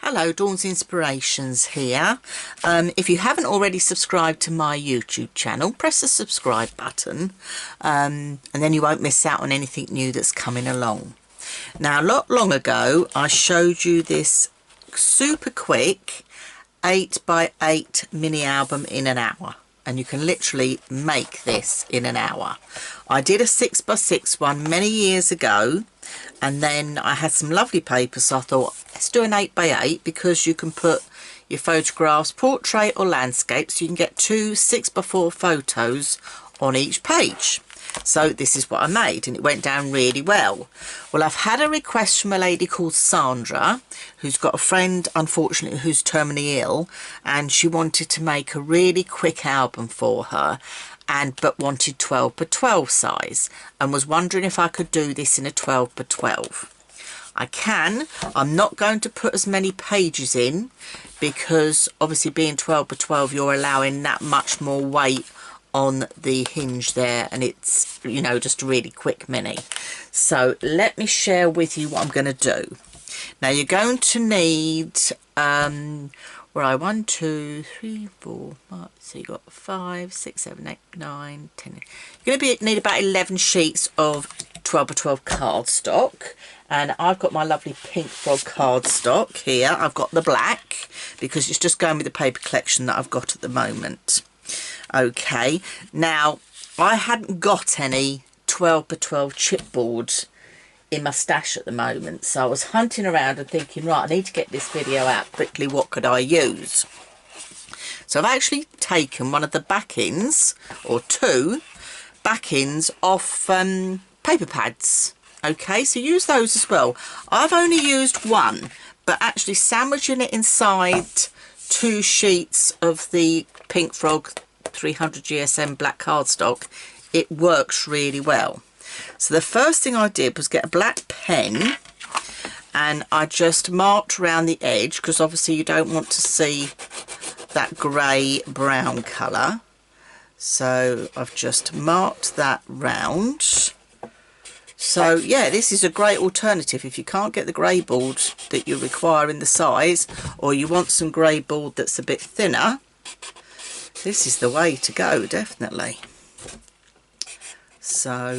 Hello, Dawn's Inspirations here. If you haven't already subscribed to my YouTube channel, press the subscribe button and then you won't miss out on anything new that's coming along. Now, not long ago, I showed you this super quick 8x8 mini album in an hour. And you can literally make this in an hour. I did a 6x6 one many years ago, and then I had some lovely paper, so I thought let's do an 8x8 because you can put your photographs, portrait or landscape, so you can get two 6x4 photos on each page. So this is what I made, and it went down really well. Well, I've had a request from a lady called Sandra, who's got a friend, unfortunately, who's terminally ill, and she wanted to make a really quick album for her, but wanted 12x12 size, and was wondering if I could do this in a 12x12. I can. I'm not going to put as many pages in, because obviously being 12x12, you're allowing that much more weight on the hinge there, and it's, you know, just a really quick mini. So let me share with you what I'm going to do. Now you're going to need 1, 2, 3, 4, 5, so you got 5, 6, 7, 8, 9, 10. You're going to need about 11 sheets of 12x12 cardstock, and I've got my lovely pink frog cardstock here. I've got the black because it's just going with the paper collection that I've got at the moment. Okay, now I hadn't got any 12x12 chipboard in my stash at the moment, so I was hunting around and thinking, right, I need to get this video out quickly. What could I use? So I've actually taken one of the backings, or two backings, off paper pads. Okay, so use those as well. I've only used one, but actually sandwiching it inside 2 sheets of the pink frog 300 GSM black cardstock, it works really well. So the first thing I did was get a black pen, and I just marked around the edge, because obviously you don't want to see that grey brown colour. So I've just marked that round. So yeah, this is a great alternative if you can't get the grey board that you require in the size, or you want some grey board that's a bit thinner. This is the way to go, definitely. So,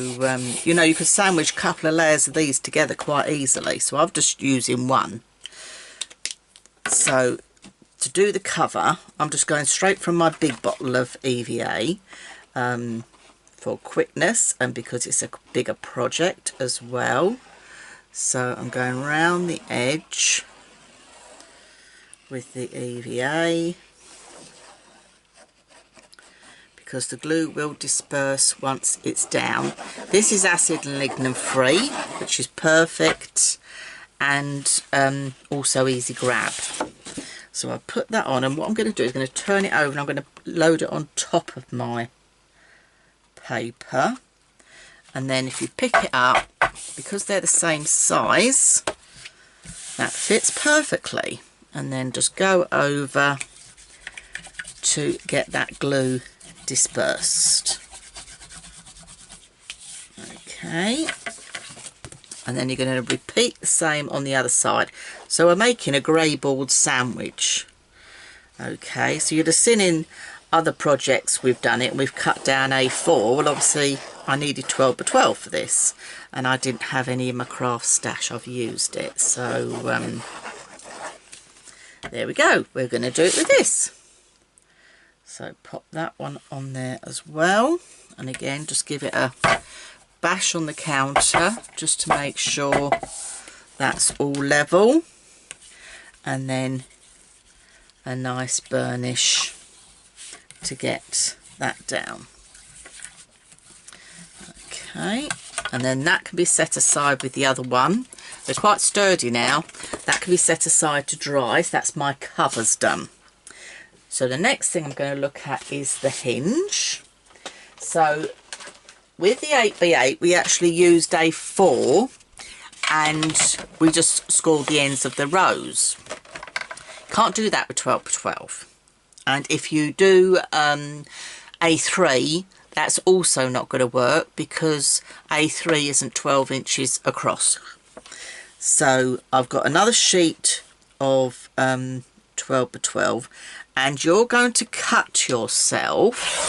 you know, you could sandwich a couple of layers of these together quite easily. So I'm just using one. So to do the cover, I'm just going straight from my big bottle of EVA for quickness, and because it's a bigger project as well. So I'm going round the edge with the EVA, because the glue will disperse once it's down. This is acid and lignin free, which is perfect, and also easy grab. So I put that on, and what I'm going to do is I'm going to turn it over, and I'm going to load it on top of my paper. And then if you pick it up, because they're the same size, that fits perfectly. And then just go over to get that glue dispersed. Okay, and then you're going to repeat the same on the other side. So we're making a grey board sandwich. Okay, so you'd have seen in other projects we've done it, and we've cut down A4. Well, obviously I needed 12x12 for this, and I didn't have any in my craft stash. I've used it, so there we go. We're going to do it with this. So pop that one on there as well, and again just give it a bash on the counter just to make sure that's all level, and then a nice burnish to get that down. Okay, and then that can be set aside with the other one. They're quite sturdy now. That can be set aside to dry. So that's my covers done. So the next thing I'm going to look at is the hinge. So with the 8x8 we actually used A4, and we just scored the ends of the rows. Can't do that with 12x12. And if you do A3, that's also not going to work, because A3 isn't 12 inches across. So I've got another sheet of 12 by 12, and you're going to cut yourself,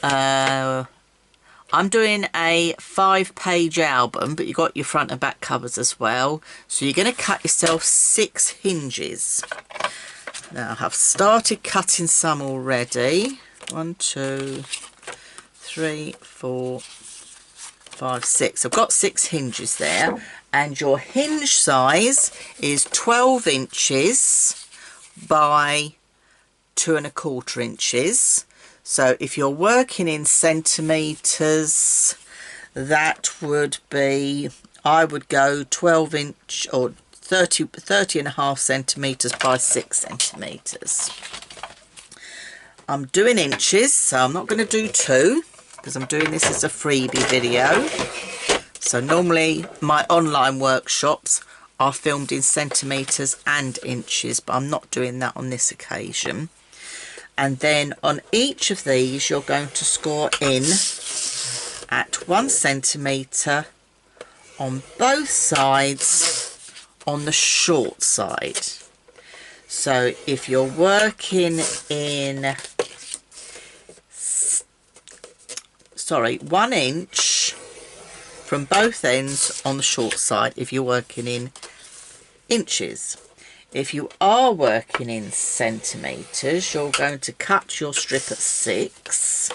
I'm doing a 5-page album, but you've got your front and back covers as well, so you're going to cut yourself 6 hinges. Now I've started cutting some already. 1, 2, 3, 4, 5, 6. I've got 6 hinges there, and your hinge size is 12 inches by 2 1/4 inches. So if you're working in centimetres, that would be, I would go 12 inch or 30.5 centimetres by 6 centimetres. I'm doing inches, so I'm not going to do 2 because I'm doing this as a freebie video. So normally my online workshops are filmed in centimetres and inches, but I'm not doing that on this occasion. And then on each of these you're going to score in at 1 centimetre on both sides on the short side. So if you're working in 1 inch from both ends on the short side, if you're working in inches. If you are working in centimetres, you're going to cut your strip at 6,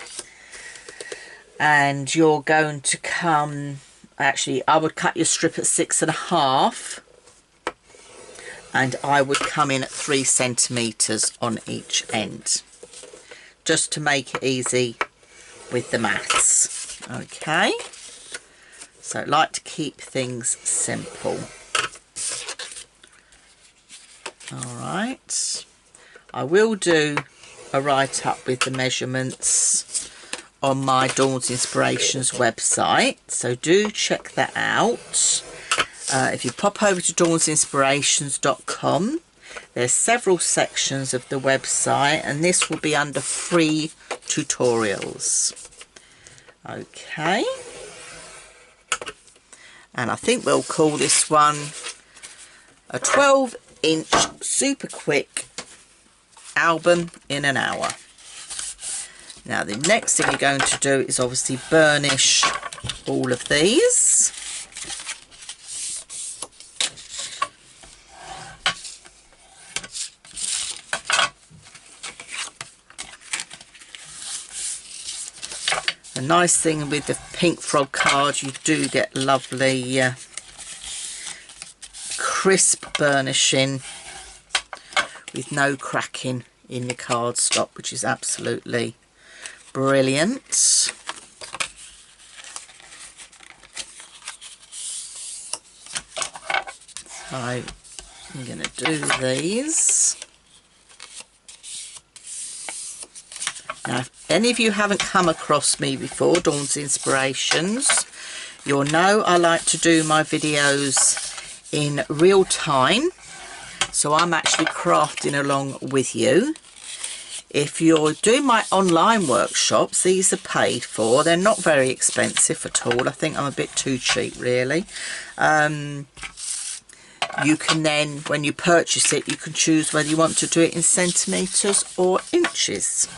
and you're going to come, actually I would cut your strip at 6.5, and I would come in at 3 centimetres on each end, just to make it easy with the maths. Okay, so I like to keep things simple. Alright, I will do a write-up with the measurements on my Dawn's Inspirations website, so do check that out. If you pop over to dawnsinspirations.com, there's several sections of the website, and this will be under free tutorials. Okay, and I think we'll call this one a 12-inch super quick album in an hour. Now the next thing you're going to do is obviously burnish all of these. The nice thing with the pink frog card, you do get lovely crisp burnishing with no cracking in the cardstock, which is absolutely brilliant. So I'm going to do these. Now, if any of you haven't come across me before, Dawn's Inspirations, you'll know I like to do my videos in real time, so I'm actually crafting along with you. If you're doing my online workshops, these are paid for. They're not very expensive at all. I think I'm a bit too cheap, really. You can then, when you purchase it, you can choose whether you want to do it in centimetres or inches.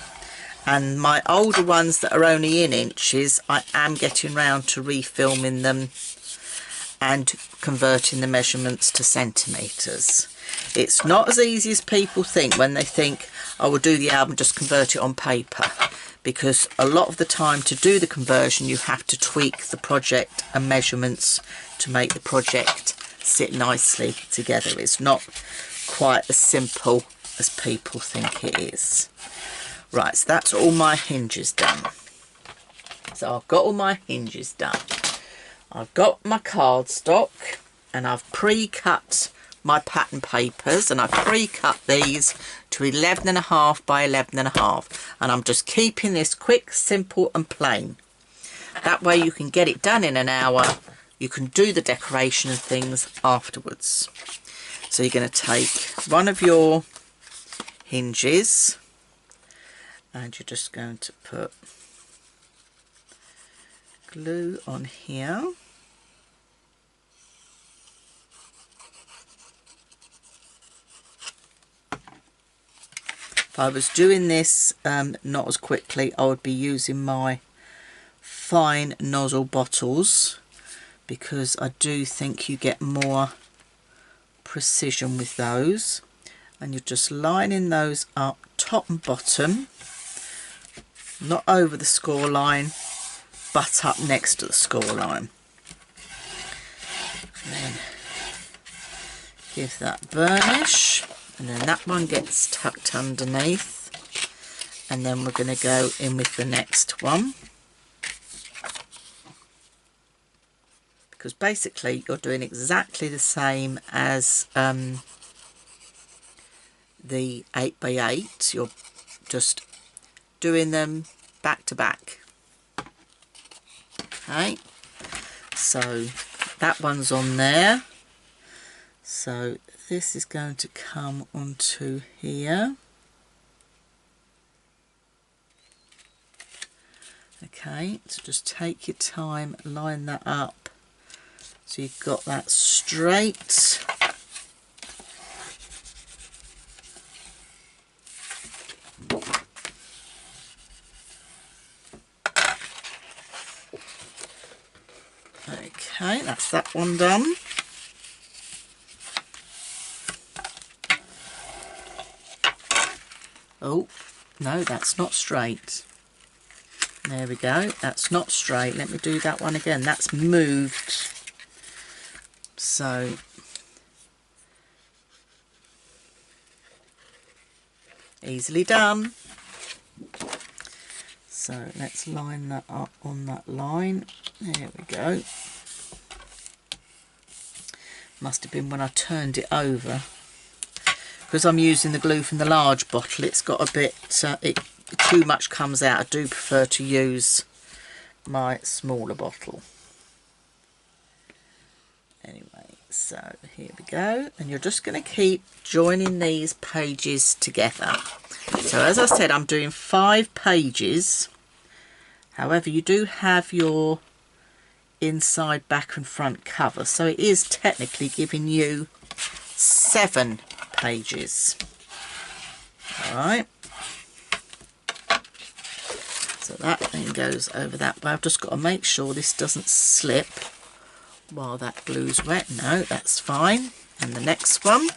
And my older ones that are only in inches, I am getting round to refilming them and converting the measurements to centimetres. It's not as easy as people think when they think, I will do the album, just convert it on paper, because a lot of the time to do the conversion you have to tweak the project and measurements to make the project sit nicely together. It's not quite as simple as people think it is. Right, so that's all my hinges done. So I've got all my hinges done. I've got my cardstock, and I've pre-cut my pattern papers, and I've pre-cut these to 11.5 by 11.5, and I'm just keeping this quick, simple and plain. That way you can get it done in an hour. You can do the decoration and things afterwards. So you're going to take one of your hinges, and you're just going to put glue on here. If I was doing this not as quickly, I would be using my fine nozzle bottles, because I do think you get more precision with those. And you're just lining those up top and bottom, not over the score line but up next to the score line. And then give that burnish, and then that one gets tucked underneath, and then we're going to go in with the next one, because basically you're doing exactly the same as the 8x8. You're just doing them back to back. Okay, so that one's on there, so this is going to come onto here. Okay, so just take your time, line that up so you've got that straight. Okay, that's that one done. Oh, no, that's not straight. There we go, that's not straight. Let me do that one again. That's moved. So, easily done. So let's line that up on that line. There we go. Must have been when I turned it over, because I'm using the glue from the large bottle. It's got a bit too much comes out. I do prefer to use my smaller bottle. Anyway, so here we go, and you're just going to keep joining these pages together. So as I said, I'm doing 5 pages. However, you do have your inside, back and front cover, so it is technically giving you 7 pages. Alright, so that then goes over that way. I've just got to make sure this doesn't slip while that glue's wet. No, that's fine. And the next one,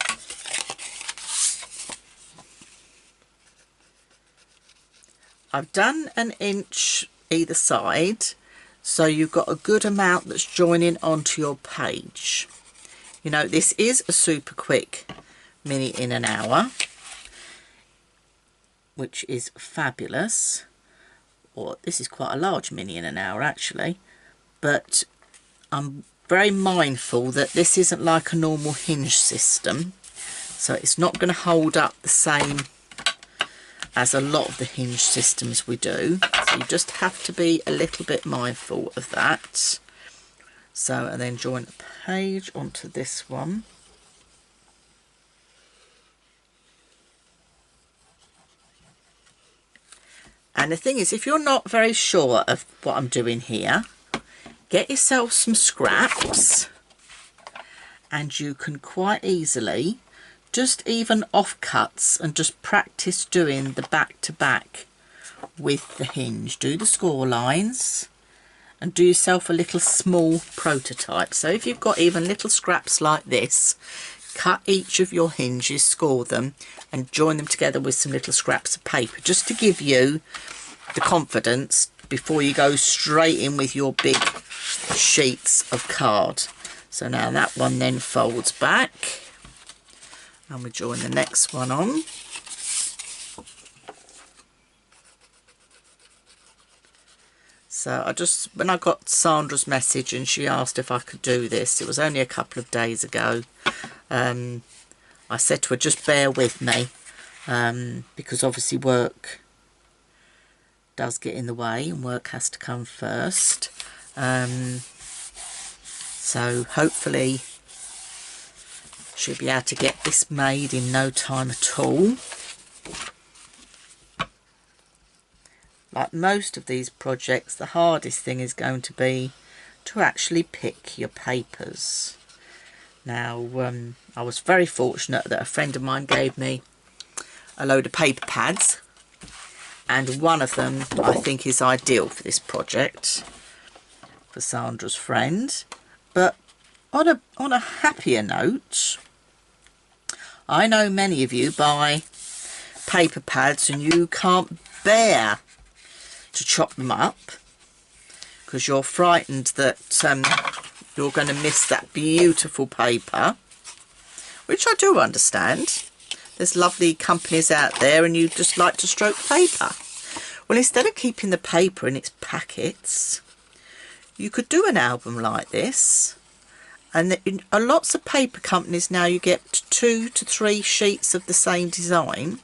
I've done 1 inch either side, so you've got a good amount that's joining onto your page. You know, this is a super quick mini in an hour, which is fabulous. Or this is quite a large mini in an hour actually, but I'm very mindful that this isn't like a normal hinge system, so it's not going to hold up the same as a lot of the hinge systems we do. So you just have to be a little bit mindful of that. So, and then join a page onto this one. And the thing is, if you're not very sure of what I'm doing here, get yourself some scraps, and you can quite easily just even offcuts and just practice doing the back to back with the hinge. Do the score lines and do yourself a little small prototype. So if you've got even little scraps like this, cut each of your hinges, score them and join them together with some little scraps of paper, just to give you the confidence before you go straight in with your big sheets of card. So now that one then folds back, and we join the next one on. So I just, when I got Sandra's message and she asked if I could do this, it was only a couple of days ago, I said to her, just bear with me, because obviously work does get in the way and work has to come first. So hopefully she'll be able to get this made in no time at all. Like most of these projects, the hardest thing is going to be to actually pick your papers. Now, I was very fortunate that a friend of mine gave me a load of paper pads, and one of them I think is ideal for this project, for Sandra's friend. But on a happier note, I know many of you buy paper pads and you can't bear to chop them up because you're frightened that you're going to miss that beautiful paper, which I do understand. There's lovely companies out there and you just like to stroke paper. Well, instead of keeping the paper in its packets, you could do an album like this. And in lots of paper companies now, you get 2 to 3 sheets of the same design.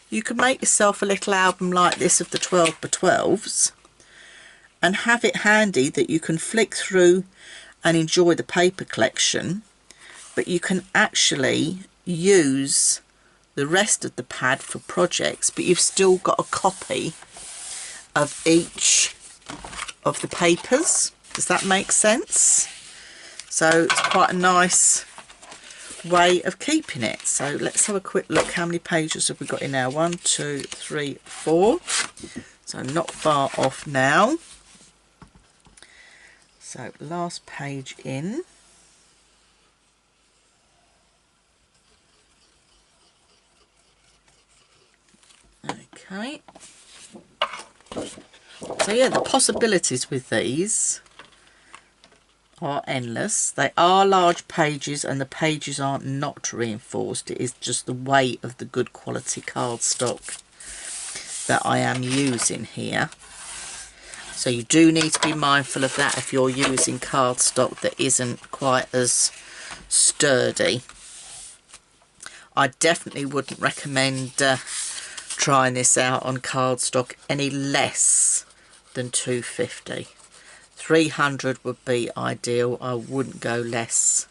You could make yourself a little album like this of the 12 by 12s and have it handy that you can flick through and enjoy the paper collection, but you can actually use the rest of the pad for projects, but you've still got a copy of each of the papers. Does that make sense? So it's quite a nice way of keeping it. So let's have a quick look. How many pages have we got in now? 1, 2, 3, 4. So not far off now. So last page in. Okay. So yeah, the possibilities with these are endless. They are large pages and the pages aren't not reinforced. It is just the weight of the good quality cardstock that I am using here. So you do need to be mindful of that if you're using cardstock that isn't quite as sturdy. I definitely wouldn't recommend trying this out on cardstock any less than 250. 300 would be ideal. I wouldn't go less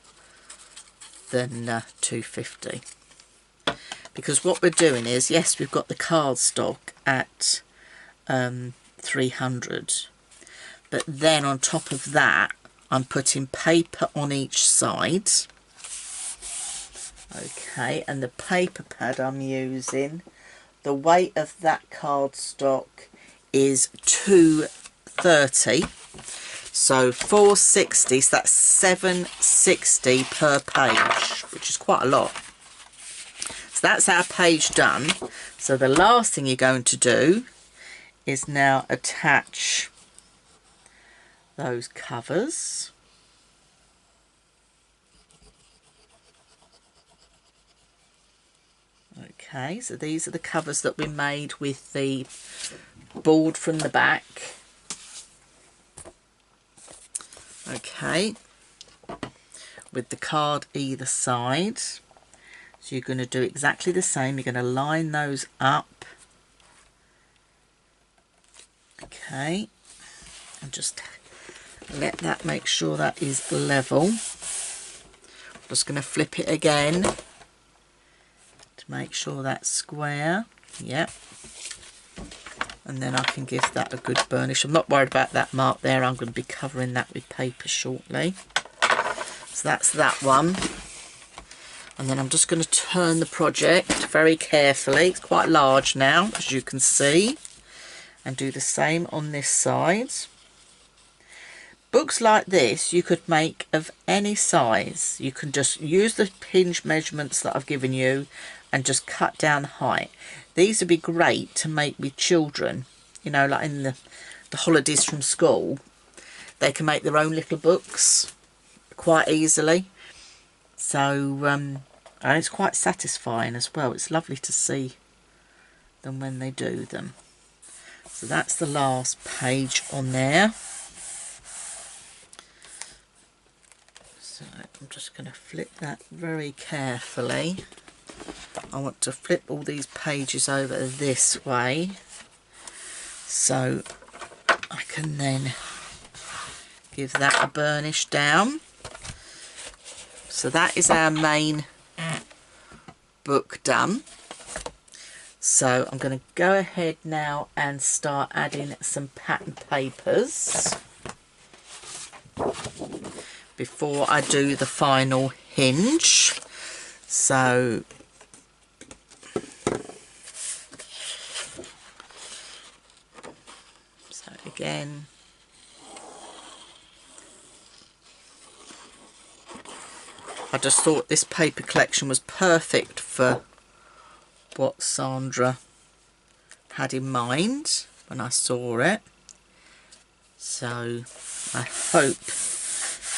than 250, because what we're doing is, yes, we've got the cardstock at 300, but then on top of that I'm putting paper on each side. Okay, and the paper pad I'm using, the weight of that cardstock is 230, so 460, so that's 760 per page, which is quite a lot. So that's our page done. So the last thing you're going to do is now attach those covers. Okay, so these are the covers that we made with the board from the back. Okay, with the card either side. So you're going to do exactly the same. You're going to line those up. Okay, and just let that, make sure that is level. Just going to flip it again to make sure that's square. Yep. And then I can give that a good burnish. I'm not worried about that mark there. I'm going to be covering that with paper shortly. So that's that one. And then I'm just going to turn the project very carefully. It's quite large now, as you can see. And do the same on this side. Books like this you could make of any size. You can just use the hinge measurements that I've given you and just cut down height. These would be great to make with children, you know, like in the holidays from school. They can make their own little books quite easily. So and it's quite satisfying as well. It's lovely to see them when they do them. So that's the last page on there. So I'm just going to flip that very carefully. I want to flip all these pages over this way so I can then give that a burnish down. So that is our main book done. So I'm going to go ahead now and start adding some pattern papers before I do the final hinge. So again. I just thought this paper collection was perfect for what Sandra had in mind when I saw it. So I hope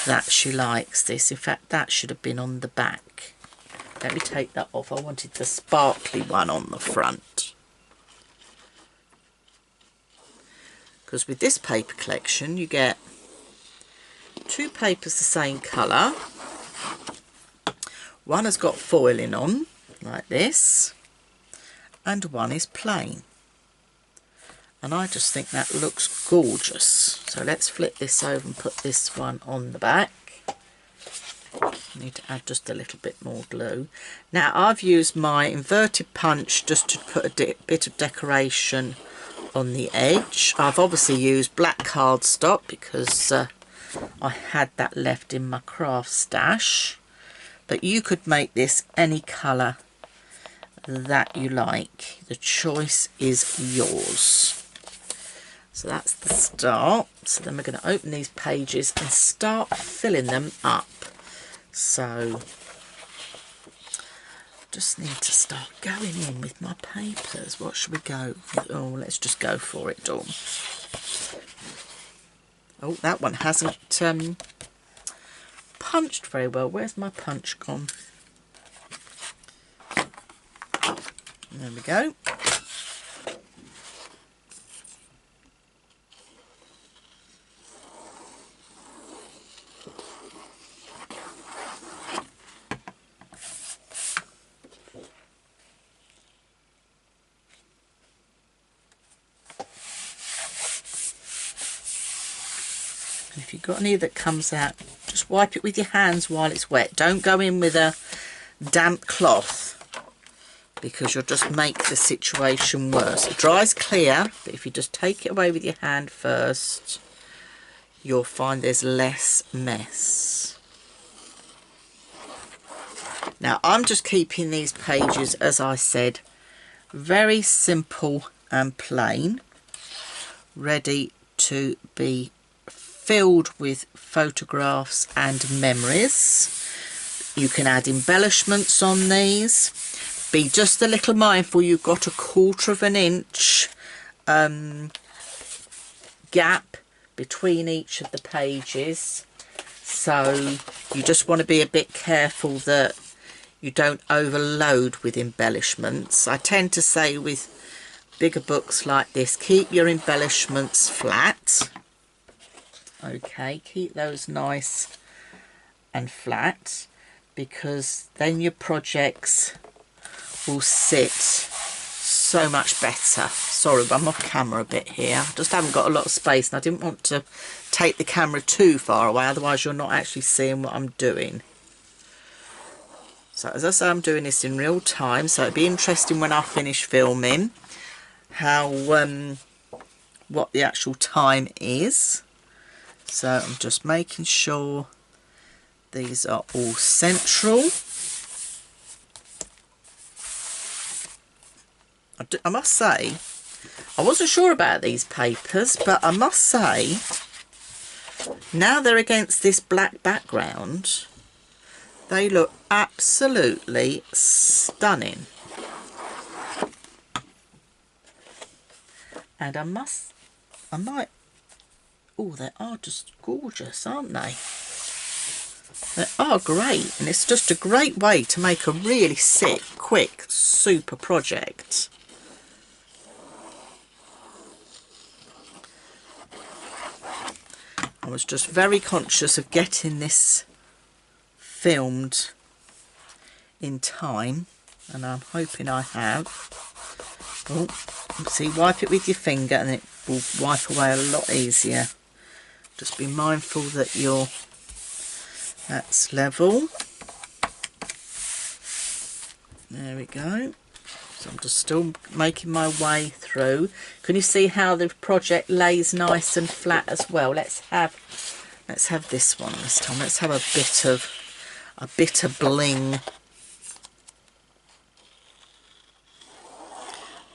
that she likes this. In fact, that should have been on the back. Let me take that off. I wanted the sparkly one on the front. Because with this paper collection you get 2 papers the same colour. One has got foiling on like this and one is plain, and I just think that looks gorgeous. So let's flip this over and put this one on the back. I need to add just a little bit more glue. Now I've used my inverted punch just to put a bit of decoration on the edge. I've obviously used black cardstock because I had that left in my craft stash, but you could make this any colour that you like. The choice is yours. So that's the start. So then we're going to open these pages and start filling them up. So just need to start going in with my papers. What should we go with? Oh, let's just go for it, Dawn. Oh, that one hasn't punched very well. Where's my punch gone? There we go. If you've got any that comes out, just wipe it with your hands while it's wet. Don't go in with a damp cloth, because you'll just make the situation worse. It dries clear, but if you just take it away with your hand first, you'll find there's less mess. Now I'm just keeping these pages, as I said, very simple and plain, ready to be filled with photographs and memories. You can add embellishments on these. Be just a little mindful you've got 1/4 inch gap between each of the pages, so you just want to be a bit careful that you don't overload with embellishments. I tend to say with bigger books like this, keep your embellishments flat. Okay, keep those nice and flat, because then your projects will sit so much better. Sorry, I'm off camera a bit here. I just haven't got a lot of space, and I didn't want to take the camera too far away, otherwise you're not actually seeing what I'm doing. So as I say, I'm doing this in real time, so it'd be interesting when I finish filming how what the actual time is. So I'm just making sure these are all central. I must say, I wasn't sure about these papers, but I must say, now they're against this black background, they look absolutely stunning. And I might, oh, they are just gorgeous, aren't they? They are great, and it's just a great way to make a really sick, quick, super project. I was just very conscious of getting this filmed in time, and I'm hoping I have. Oh, see, wipe it with your finger and it will wipe away a lot easier. Just be mindful that that's level. There we go. So I'm just still making my way through. Can you see how the project lays nice and flat as well? Let's have this one this time. Let's have a bit of bling.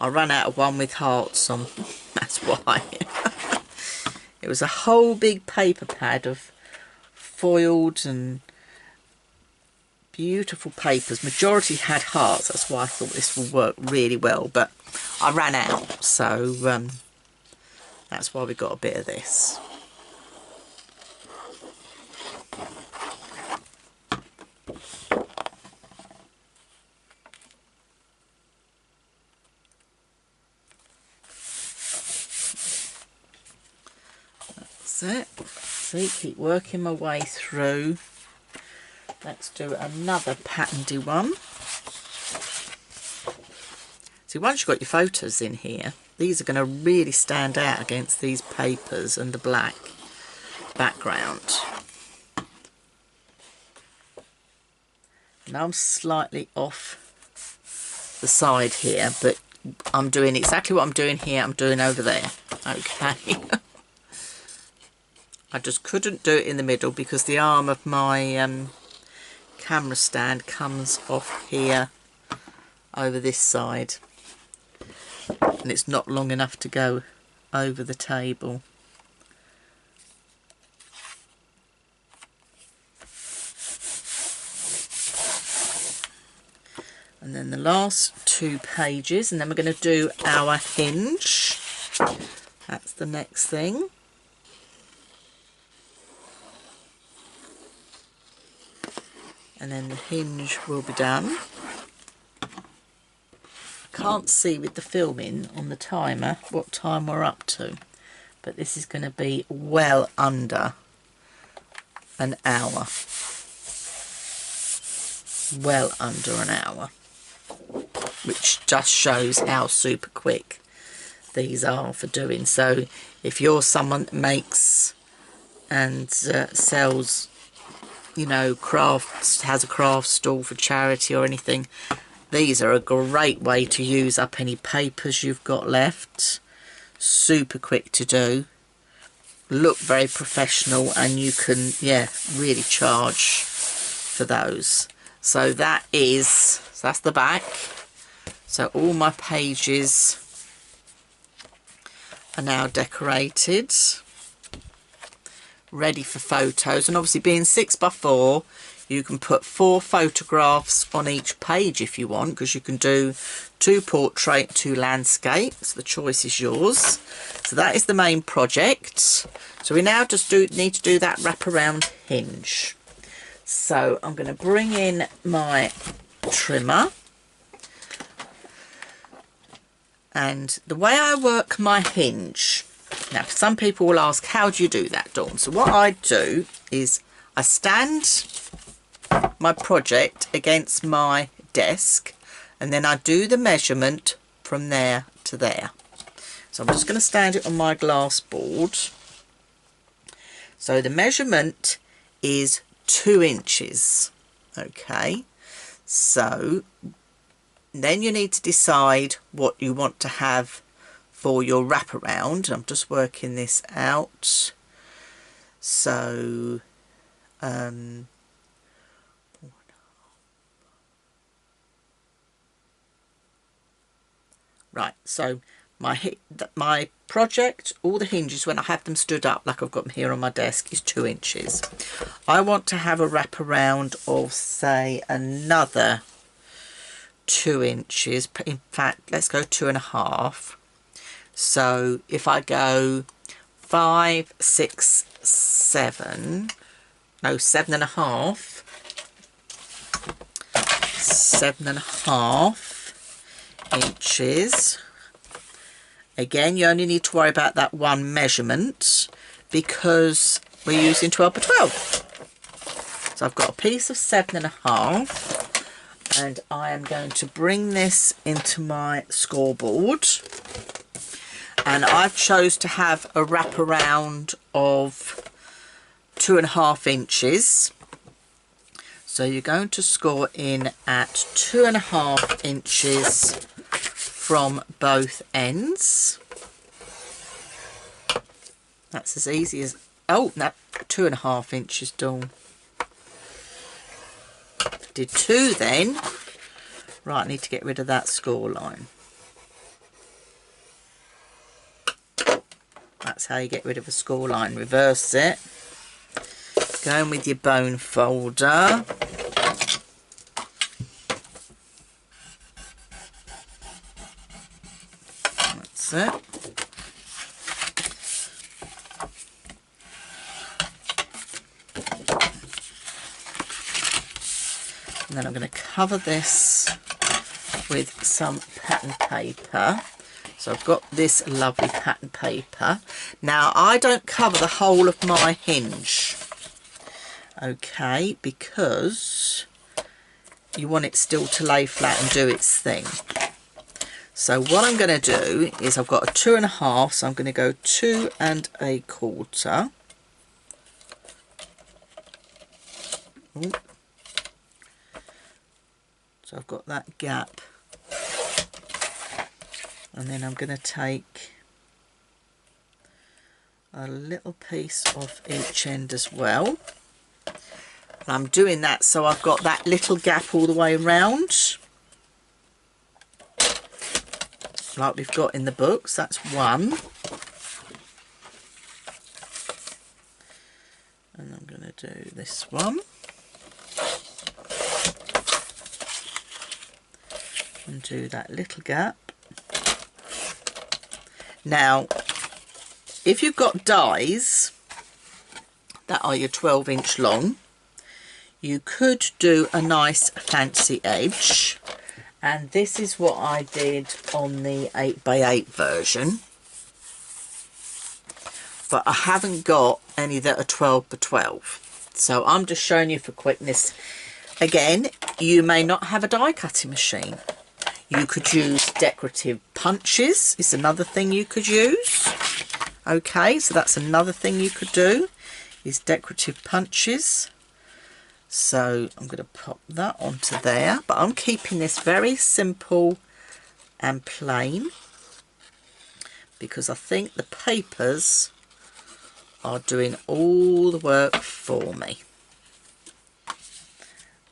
I ran out of one with hearts on. That's why. It was a whole big paper pad of foiled and beautiful papers. Majority had hearts, that's why I thought this will work really well, but I ran out, so that's why we got a bit of this. That's it. See, keep working my way through. Let's do another patterny one. See, once you've got your photos in here, these are going to really stand out against these papers and the black background. Now I'm slightly off the side here, but I'm doing exactly what I'm doing here, I'm doing over there. Okay. I just couldn't do it in the middle because the arm of my camera stand comes off here over this side, and it's not long enough to go over the table. And then the last 2 pages, and then we're going to do our hinge. That's the next thing. And then the hinge will be done. I can't see with the filming on the timer what time we're up to, but this is going to be well under an hour. Well under an hour, which just shows how super quick these are for doing. So if you're someone that makes and sells, you know, crafts, has a craft stall for charity or anything, these are a great way to use up any papers you've got left. Super quick to do, look very professional, and you can, yeah, really charge for those. So that's the back. So all my pages are now decorated, ready for photos. And obviously, being 6x4, you can put 4 photographs on each page if you want, because you can do 2 portrait, 2 landscape. So the choice is yours. So that is the main project. So we now just need to do that wraparound hinge. So I'm going to bring in my trimmer, and the way I work my hinge, now some people will ask, how do you do that, Dawn? So what I do is I stand my project against my desk, and then I do the measurement from there to there. So I'm just going to stand it on my glass board. So the measurement is 2 inches. Okay, so then you need to decide what you want to have for your wraparound. I'm just working this out. So right, so my project, all the hinges, when I have them stood up like I've got them here on my desk, is 2 inches. I want to have a wraparound of, say, another 2 inches. In fact, let's go 2.5. So if I go 5, 6, 7, no, 7.5, 7.5 inches. Again, you only need to worry about that one measurement because we're using 12x12. So I've got a piece of 7.5, and I am going to bring this into my scoreboard. And I've chose to have a wraparound of 2.5 inches. So you're going to score in at 2.5 inches from both ends. That's as easy as, oh, no, 2.5 inches done. Did 2 then. Right, I need to get rid of that score line. That's how you get rid of a score line. Reverse it. Go in with your bone folder. That's it. And then I'm going to cover this with some pattern paper. So I've got this lovely pattern paper. Now I don't cover the whole of my hinge, okay, because you want it still to lay flat and do its thing. So what I'm going to do is I've got a 2.5, so I'm going to go 2 1/4. Ooh. So I've got that gap, and then I'm going to take a little piece off each end as well. And I'm doing that so I've got that little gap all the way around, like we've got in the books. That's one. And I'm going to do this one. And do that little gap. Now, if you've got dies that are your 12-inch long, you could do a nice fancy edge, and this is what I did on the 8x8 version, but I haven't got any that are 12x12, so I'm just showing you for quickness. Again, you may not have a die cutting machine. You could use decorative punches, is another thing you could use. Okay, so that's another thing you could do, is decorative punches. So I'm going to pop that onto there, but I'm keeping this very simple and plain because I think the papers are doing all the work for me.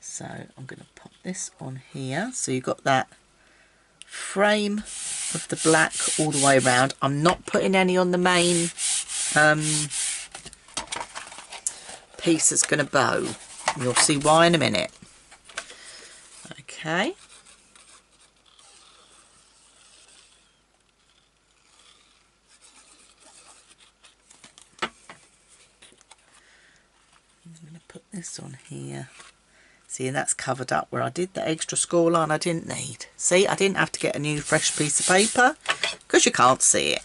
So I'm going to pop this on here, so you've got that frame of the black all the way around. I'm not putting any on the main piece that's going to bow. You'll see why in a minute. Okay. I'm going to put this on here. See, and that's covered up where I did the extra score line I didn't need. See, I didn't have to get a new fresh piece of paper because you can't see it,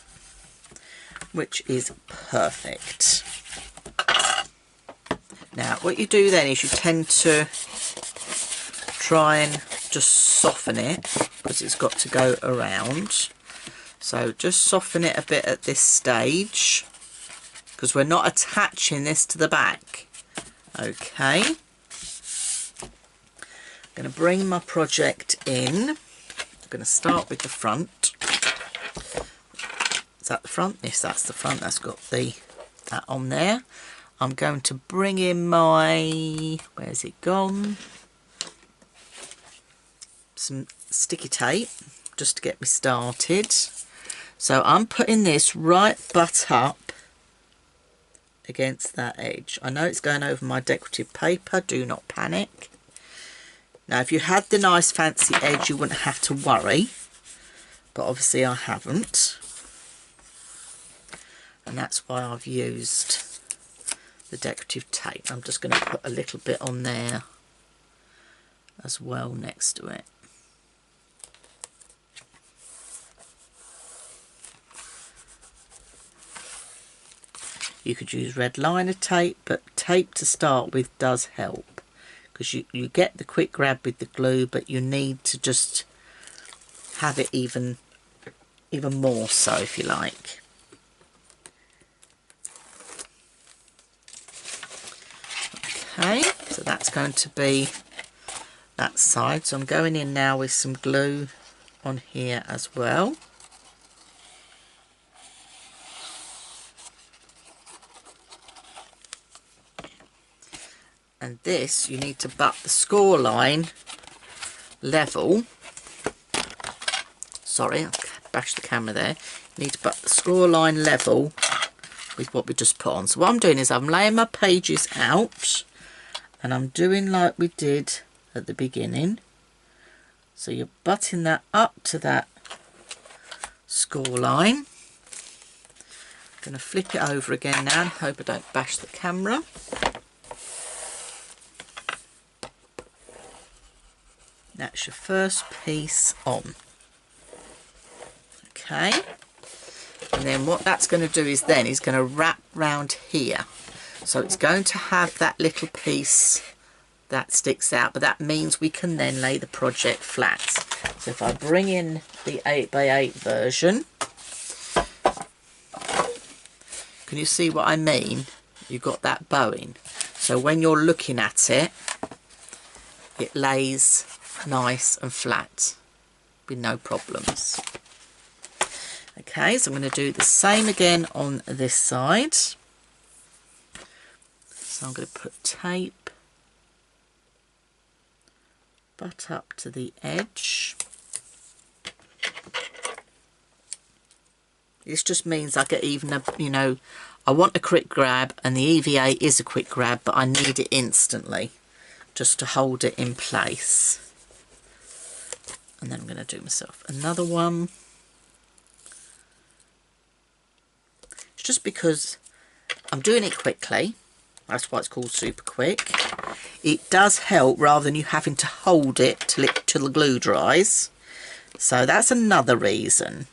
which is perfect. Now, what you do then is you tend to try and just soften it because it's got to go around. So just soften it a bit at this stage because we're not attaching this to the back. Okay. I'm going to bring my project in. I'm going to start with the front. Is that the front? Yes, that's the front. That's got that on there. I'm going to bring in my, where's it gone? Some sticky tape just to get me started. So I'm putting this right butt up against that edge. I know it's going over my decorative paper. Do not panic. Now, if you had the nice fancy edge, you wouldn't have to worry, but obviously I haven't, and that's why I've used the decorative tape. I'm just going to put a little bit on there as well next to it. You could use red liner tape, but tape to start with does help. Because you get the quick grab with the glue, but you need to just have it even more so, if you like. Okay, so that's going to be that side. So I'm going in now with some glue on here as well. And this, you need to butt the score line level. Sorry, I bashed the camera there. You need to butt the score line level with what we just put on. So what I'm doing is I'm laying my pages out, and I'm doing like we did at the beginning. So you're butting that up to that score line. I'm going to flip it over again now and hope I don't bash the camera. That's your first piece on. Okay, and then what that's going to do is then is going to wrap round here. So it's going to have that little piece that sticks out, but that means we can then lay the project flat. So if I bring in the 8x8 version, can you see what I mean? You've got that bowing. So when you're looking at it, it lays nice and flat with no problems. Okay, so I'm going to do the same again on this side. So I'm going to put tape, butt up to the edge. This just means I get even a, you know, I want a quick grab, and the EVA is a quick grab, but I need it instantly just to hold it in place. And then I'm going to do myself another one. It's just because I'm doing it quickly. That's why it's called super quick. It does help rather than you having to hold it till the glue dries. So that's another reason.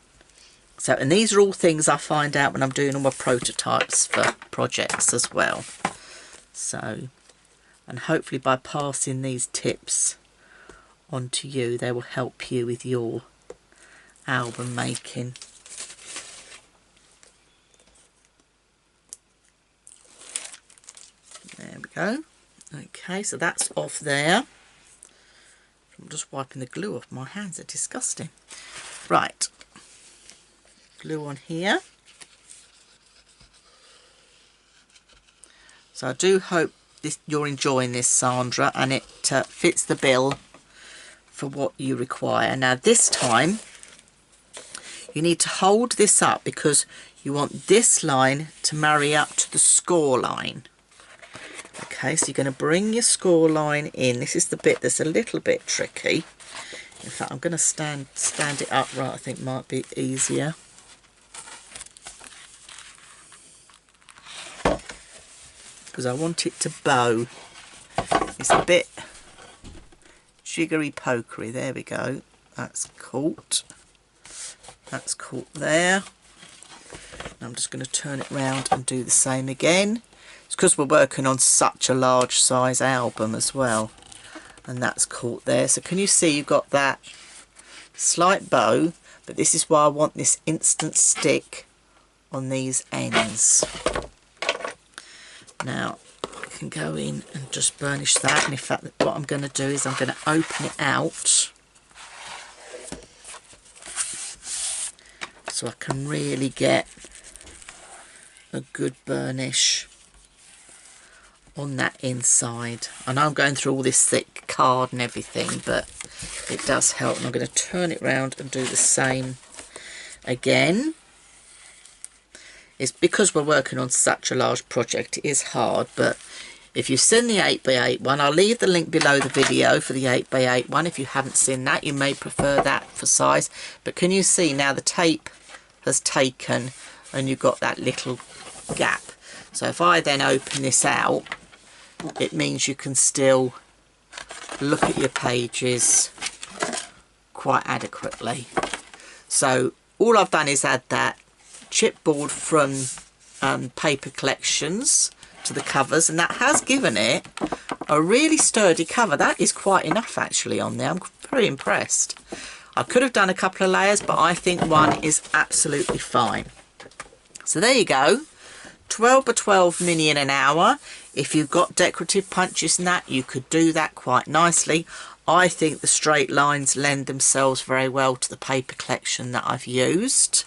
So, and these are all things I find out when I'm doing all my prototypes for projects as well. So, and hopefully by passing these tips on to you, they will help you with your album making. There we go. Okay, so that's off there. I'm just wiping the glue off my hands. They're disgusting. Right. Glue on here. So I do hope you're enjoying this, Sandra, and it fits the bill for what you require. Now this time you need to hold this up because you want this line to marry up to the score line. Okay, so you're going to bring your score line in. This is the bit that's a little bit tricky. In fact, I'm going to stand it upright. I think might be easier. Because I want it to bow. It's a bit jiggery pokery. There we go. That's caught. That's caught there. I'm just going to turn it round and do the same again. It's because we're working on such a large size album as well, and that's caught there. So can you see you've got that slight bow, but this is why I want this instant stick on these ends. Now I can go in and just burnish that, and in fact what I'm going to do is I'm going to open it out so I can really get a good burnish on that inside. I know I'm going through all this thick card and everything, but it does help. And I'm going to turn it round and do the same again. It's because we're working on such a large project, it is hard, but if you've seen the 8x8 one, I'll leave the link below the video for the 8x8 one. If you haven't seen that, you may prefer that for size. But can you see now the tape has taken and you've got that little gap. So if I then open this out, it means you can still look at your pages quite adequately. So all I've done is add that chipboard from Paper Collections to the covers, and that has given it a really sturdy cover. That is quite enough actually on there. I'm very impressed. I could have done a couple of layers, but I think one is absolutely fine. So there you go. 12 by 12 mini in an hour. If you've got decorative punches and that, you could do that quite nicely. I think the straight lines lend themselves very well to the paper collection that I've used.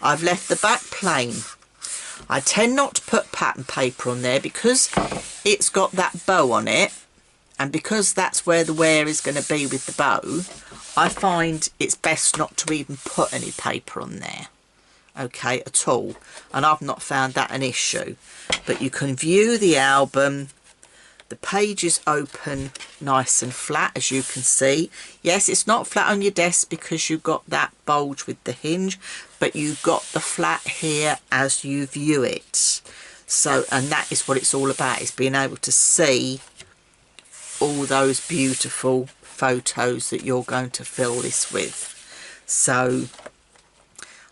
I've left the back plain. I tend not to put pattern paper on there because it's got that bow on it, and because that's where the wear is going to be with the bow, I find it's best not to even put any paper on there okay, at all, and I've not found that an issue. But you can view the album. The pages open nice and flat, as you can see. Yes, it's not flat on your desk because you've got that bulge with the hinge, but you've got the flat here as you view it. So, and that is what it's all about, is being able to see all those beautiful photos that you're going to fill this with. So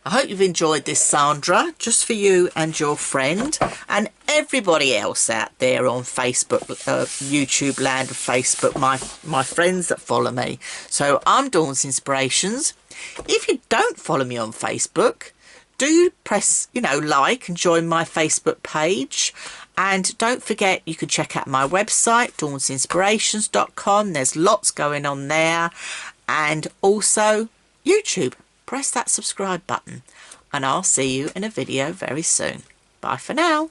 I hope you've enjoyed this, Sandra, just for you and your friend and everybody else out there on Facebook, YouTube land, and Facebook, my friends that follow me. So I'm Dawn's Inspirations. If you don't follow me on Facebook, do press, like and join my Facebook page. And don't forget, you can check out my website, dawnsinspirations.com. There's lots going on there. And also YouTube. Press that subscribe button. And I'll see you in a video very soon. Bye for now.